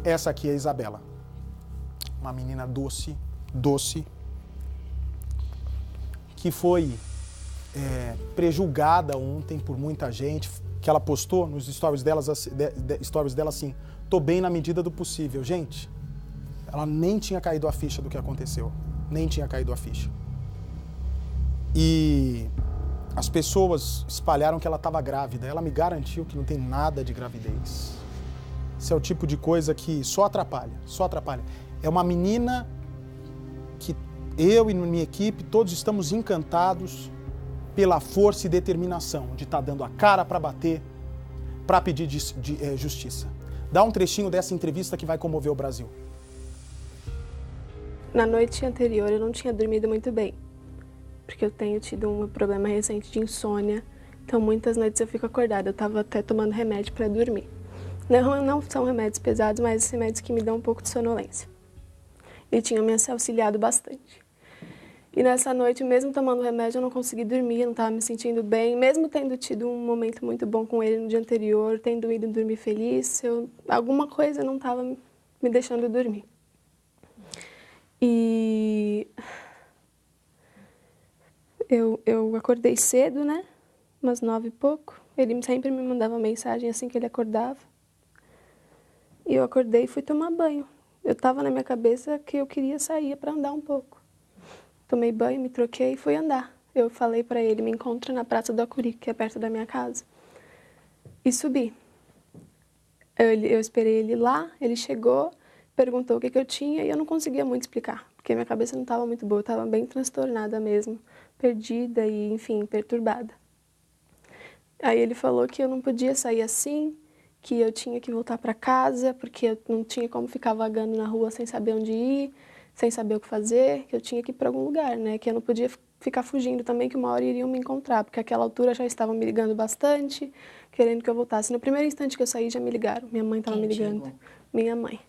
Essa aqui é a Isabela. Uma menina doce, doce, que foi prejulgada ontem por muita gente, que ela postou nos stories dela assim, tô bem na medida do possível. Gente, ela nem tinha caído a ficha do que aconteceu. Nem tinha caído a ficha. E as pessoas espalharam que ela estava grávida. Ela me garantiu que não tem nada de gravidez. Esse é o tipo de coisa que só atrapalha, só atrapalha. É uma menina que eu e minha equipe, todos estamos encantados pela força e determinação de estar dando a cara para bater, para pedir justiça. Dá um trechinho dessa entrevista que vai comover o Brasil. Na noite anterior eu não tinha dormido muito bem, porque eu tenho tido um problema recente de insônia, então muitas noites eu fico acordada, eu estava até tomando remédio para dormir. Não são remédios pesados, mas remédios que me dão um pouco de sonolência. Ele tinha me auxiliado bastante. E nessa noite, mesmo tomando remédio, eu não consegui dormir, eu não estava me sentindo bem, mesmo tendo tido um momento muito bom com ele no dia anterior, tendo ido dormir feliz, alguma coisa não estava me deixando dormir. E eu acordei cedo, né? Umas 9 e pouco. Ele sempre me mandava mensagem assim que ele acordava. E eu acordei e fui tomar banho. Eu estava na minha cabeça que eu queria sair para andar um pouco. Tomei banho, me troquei e fui andar. Eu falei para ele, me encontra na Praça do Acuri, que é perto da minha casa. E subi. Eu esperei ele lá, ele chegou, perguntou o que eu tinha e eu não conseguia muito explicar, porque minha cabeça não estava muito boa, eu estava bem transtornada mesmo, perdida e, enfim, perturbada. Aí ele falou que eu não podia sair assim, que eu tinha que voltar para casa, porque eu não tinha como ficar vagando na rua sem saber onde ir, sem saber o que fazer, que eu tinha que ir para algum lugar, né? Que eu não podia ficar fugindo também, que uma hora iriam me encontrar, porque àquela altura já estavam me ligando bastante, querendo que eu voltasse. No primeiro instante que eu saí, já me ligaram. Minha mãe estava me ligando. Minha mãe.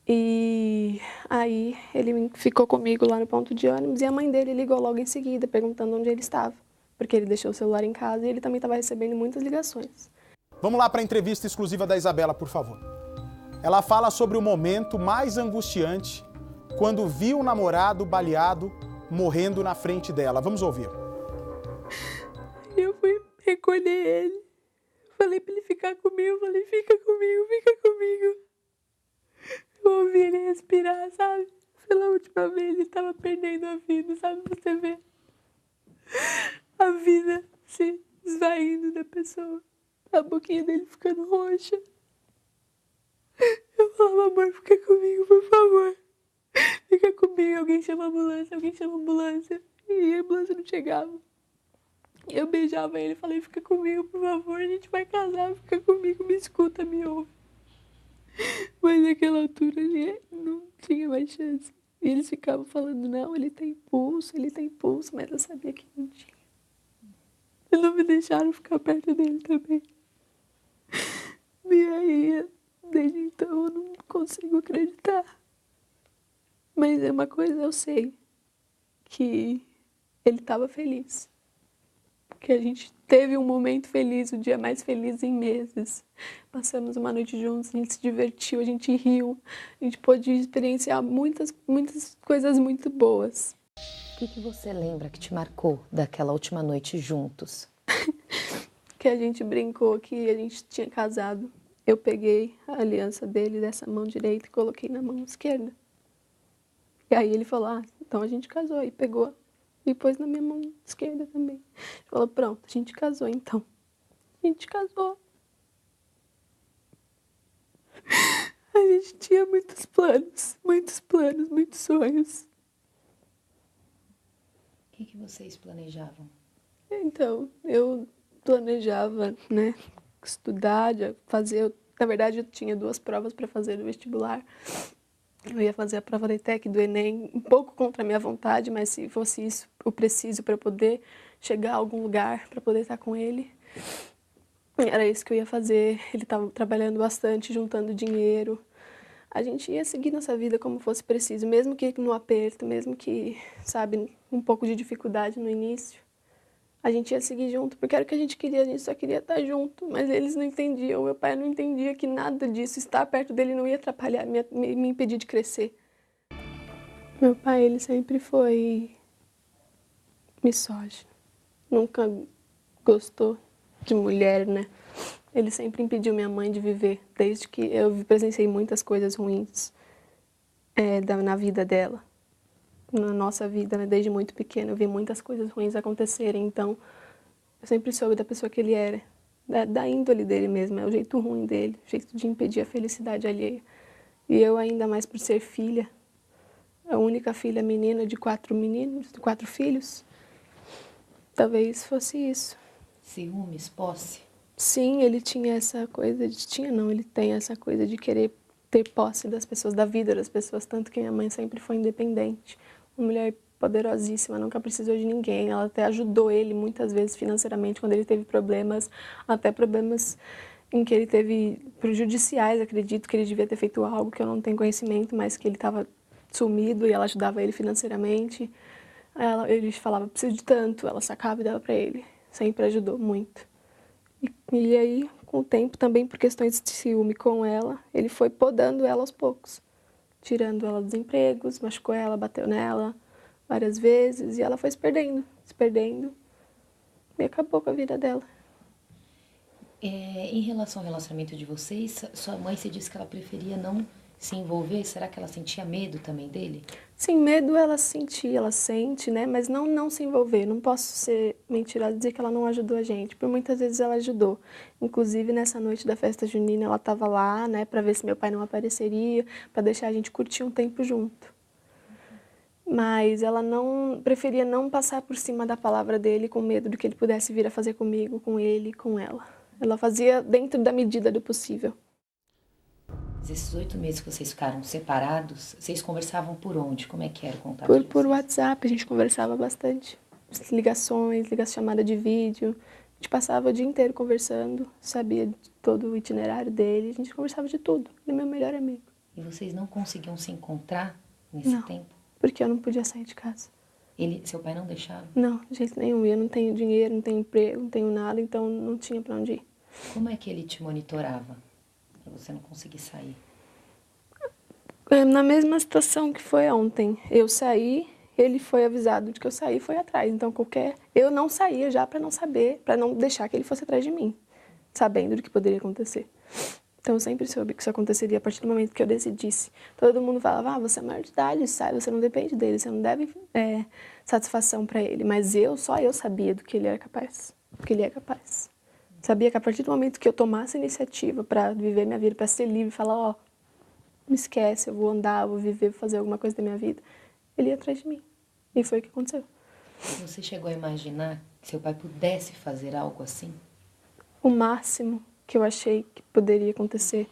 E aí ele ficou comigo lá no ponto de ônibus e a mãe dele ligou logo em seguida, perguntando onde ele estava, porque ele deixou o celular em casa e ele também estava recebendo muitas ligações. Vamos lá para a entrevista exclusiva da Isabela, por favor. Ela fala sobre o momento mais angustiante quando viu o namorado baleado morrendo na frente dela. Vamos ouvir. Eu fui recolher ele. Falei pra ele ficar comigo. Falei, fica comigo, fica comigo. Eu ouvi ele respirar, sabe? Pela última vez ele estava perdendo a vida, sabe? Você vê a vida se esvaindo da pessoa. A boquinha dele ficando roxa. Eu falava, amor, fica comigo, por favor. Fica comigo, alguém chama a ambulância, alguém chama a ambulância. E a ambulância não chegava. Eu beijava ele e falei, fica comigo, por favor, a gente vai casar, fica comigo, me escuta, me ouve. Mas naquela altura ele não tinha mais chance. E eles ficavam falando, não, ele tem pulso, mas eu sabia que não tinha. E não me deixaram ficar perto dele também. E aí, desde então, eu não consigo acreditar. Mas é uma coisa eu sei, que ele estava feliz. Que a gente teve um momento feliz, o dia mais feliz em meses. Passamos uma noite juntos, a gente se divertiu, a gente riu, a gente pôde experienciar muitas coisas muito boas. O que você lembra que te marcou daquela última noite juntos? Que a gente brincou que a gente tinha casado. Eu peguei a aliança dele dessa mão direita e coloquei na mão esquerda. E aí ele falou, então a gente casou. E pegou e pôs na minha mão esquerda também. Ele falou, pronto, a gente casou então. A gente casou. A gente tinha muitos planos, muitos sonhos. O que vocês planejavam? Então, eu planejava, né, estudar, fazer... Na verdade, eu tinha 2 provas para fazer no vestibular. Eu ia fazer a prova da ETEC, do Enem, um pouco contra a minha vontade, mas se fosse isso, eu preciso para poder chegar a algum lugar, para poder estar com ele. Era isso que eu ia fazer. Ele estava trabalhando bastante, juntando dinheiro. A gente ia seguir nossa vida como fosse preciso, mesmo que no aperto, mesmo que, sabe, um pouco de dificuldade no início. A gente ia seguir junto, porque era o que a gente queria, a gente só queria estar junto, mas eles não entendiam, meu pai não entendia que nada disso, estar perto dele não ia atrapalhar, me impedir de crescer. Meu pai, ele sempre foi misógino, nunca gostou de mulher, né? Ele sempre impediu minha mãe de viver, desde que eu presenciei muitas coisas ruins na vida dela, na nossa vida, né? Desde muito pequena eu vi muitas coisas ruins acontecerem, então eu sempre soube da pessoa que ele era, da índole dele mesmo, é o jeito ruim dele, o jeito de impedir a felicidade alheia. E eu, ainda mais por ser filha, a única filha menina de 4 meninos, de 4 filhos, talvez fosse isso. Ciúmes, posse? Sim, ele tinha essa coisa ele tem essa coisa de querer ter posse das pessoas, da vida das pessoas, tanto que minha mãe sempre foi independente, uma mulher poderosíssima, nunca precisou de ninguém, ela até ajudou ele muitas vezes financeiramente quando ele teve problemas, até problemas em que ele teve prejudiciais, acredito que ele devia ter feito algo que eu não tenho conhecimento, mas que ele estava sumido e ela ajudava ele financeiramente. Ele falava, preciso de tanto, ela sacava e dava para ele, sempre ajudou muito. E aí, com o tempo, também por questões de ciúme com ela, ele foi podando ela aos poucos, tirando ela dos empregos, machucou ela, bateu nela várias vezes, e ela foi se perdendo, e acabou com a vida dela. Em relação ao relacionamento de vocês, sua mãe, você disse que ela preferia não se envolver. Será que ela sentia medo também dele? Sim, medo ela sentia, ela sente, né? Mas não se envolver. Não posso ser mentirosa e dizer que ela não ajudou a gente. Por muitas vezes ela ajudou. Inclusive, nessa noite da festa junina, ela estava lá, né? Para ver se meu pai não apareceria, para deixar a gente curtir um tempo junto. Mas ela preferia não passar por cima da palavra dele com medo do que ele pudesse vir a fazer comigo, com ele, com ela. Ela fazia dentro da medida do possível. Esses 8 meses que vocês ficaram separados, vocês conversavam por onde? Como é que era o contato de vocês? Por WhatsApp, a gente conversava bastante. Ligações, chamada de vídeo. A gente passava o dia inteiro conversando, sabia de todo o itinerário dele. A gente conversava de tudo. Ele é meu melhor amigo. E vocês não conseguiam se encontrar nesse tempo? Porque eu não podia sair de casa. Seu pai não deixava? Não, de jeito nenhum. Eu não tenho dinheiro, não tenho emprego, não tenho nada, então não tinha pra onde ir. Como é que ele te monitorava pra você não conseguir sair? Na mesma situação que foi ontem. Eu saí, ele foi avisado de que eu saí e foi atrás. Então eu não saía já para não saber, para não deixar que ele fosse atrás de mim, sabendo do que poderia acontecer. Então eu sempre soube que isso aconteceria a partir do momento que eu decidisse. Todo mundo falava, você é maior de idade, sai, você não depende dele, você não deve satisfação para ele. Mas só eu sabia do que ele era capaz, do que ele é capaz. Sabia que a partir do momento que eu tomasse a iniciativa para viver minha vida, para ser livre, falar, me esquece, eu vou andar, eu vou viver, vou fazer alguma coisa da minha vida, ele ia atrás de mim. E foi o que aconteceu. Você chegou a imaginar que seu pai pudesse fazer algo assim? O máximo que eu achei que poderia acontecer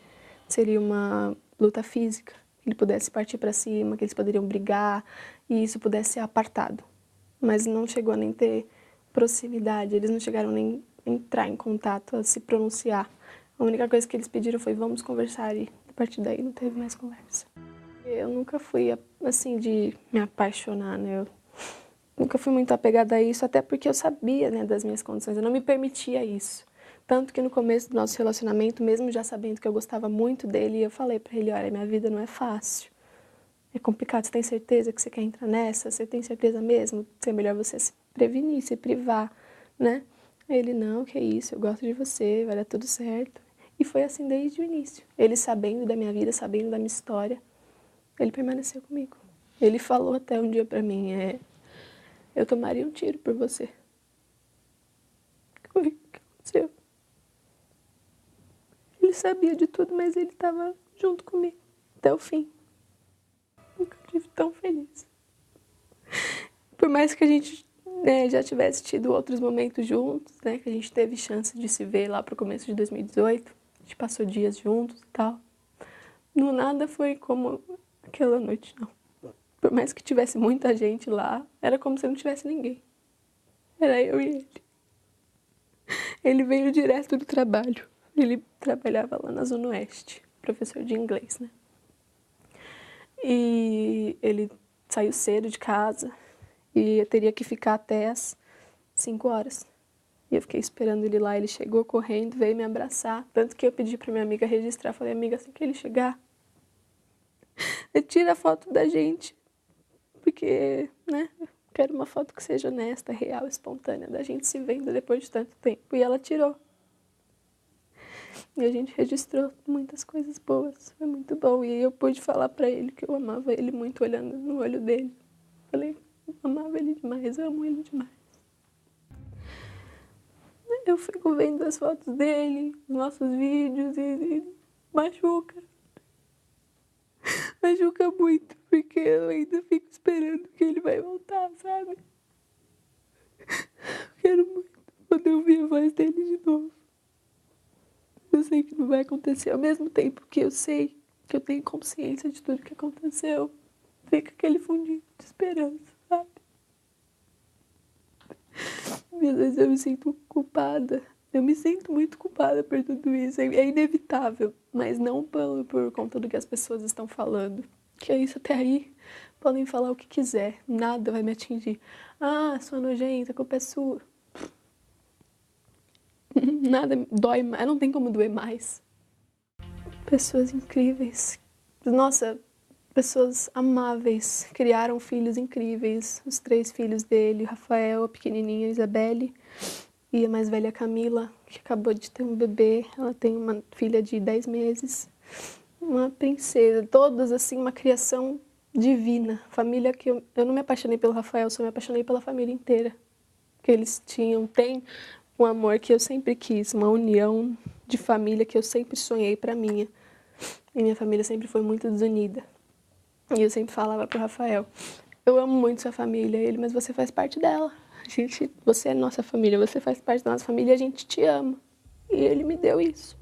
seria uma luta física, que ele pudesse partir para cima, que eles poderiam brigar e isso pudesse ser apartado. Mas não chegou a nem ter proximidade, eles não chegaram nem a entrar em contato, a se pronunciar. A única coisa que eles pediram foi, vamos conversar, e a partir daí não teve mais conversa. Eu nunca fui, assim, de me apaixonar, né? Eu nunca fui muito apegada a isso, até porque eu sabia, né, das minhas condições, eu não me permitia isso. Tanto que no começo do nosso relacionamento, mesmo já sabendo que eu gostava muito dele, eu falei pra ele, olha, minha vida não é fácil. É complicado, você tem certeza que você quer entrar nessa? Você tem certeza mesmo? É melhor você se prevenir, se privar, né? Ele, não, que isso, eu gosto de você, vai dar tudo certo. E foi assim desde o início. Ele sabendo da minha vida, sabendo da minha história, ele permaneceu comigo. Ele falou até um dia pra mim, eu tomaria um tiro por você. O que aconteceu? Ele sabia de tudo, mas ele estava junto comigo até o fim. Nunca estive tão feliz. Por mais que a gente já tivesse tido outros momentos juntos, né, que a gente teve chance de se ver lá pro começo de 2018, a gente passou dias juntos e tal. No nada foi como aquela noite, não. Por mais que tivesse muita gente lá, era como se não tivesse ninguém. Era eu e ele. Ele veio direto do trabalho. Ele trabalhava lá na Zona Oeste, professor de inglês, né? E ele saiu cedo de casa e eu teria que ficar até as 5 horas. E eu fiquei esperando ele lá, ele chegou correndo, veio me abraçar. Tanto que eu pedi pra minha amiga registrar, falei, amiga, assim que ele chegar, tira a foto da gente. Porque, né, eu quero uma foto que seja honesta, real, espontânea, da gente se vendo depois de tanto tempo. E ela tirou. E a gente registrou muitas coisas boas, foi muito bom. E eu pude falar pra ele que eu amava ele muito, olhando no olho dele. Falei, eu amava ele demais, eu amo ele demais. Eu fico vendo as fotos dele, os nossos vídeos e machuca. Machuca muito, porque eu ainda fico esperando que ele vai voltar, sabe? Eu quero muito poder ouvir a voz dele de novo. Eu sei que não vai acontecer, ao mesmo tempo que eu sei que eu tenho consciência de tudo que aconteceu. Fica aquele fundinho de esperança, sabe? E às vezes eu me sinto culpada. Eu me sinto muito culpada por tudo isso. É inevitável, mas não por conta do que as pessoas estão falando. Que é isso, até aí podem falar o que quiser, nada vai me atingir. Ah, sua nojenta, a culpa é sua. Nada dói mais, não tem como doer mais. Pessoas incríveis. Nossa, pessoas amáveis. Criaram filhos incríveis. Os 3 filhos dele, o Rafael, a pequenininha Isabelle e a mais velha Camila, que acabou de ter um bebê. Ela tem uma filha de 10 meses. Uma princesa. Todos, assim, uma criação divina. Família que eu não me apaixonei pelo Rafael, só me apaixonei pela família inteira. Que eles têm um amor que eu sempre quis, uma união de família que eu sempre sonhei pra minha. E minha família sempre foi muito desunida. E eu sempre falava pro Rafael, eu amo muito sua família, ele, mas você faz parte dela. Você é nossa família, você faz parte da nossa família e a gente te ama. E ele me deu isso.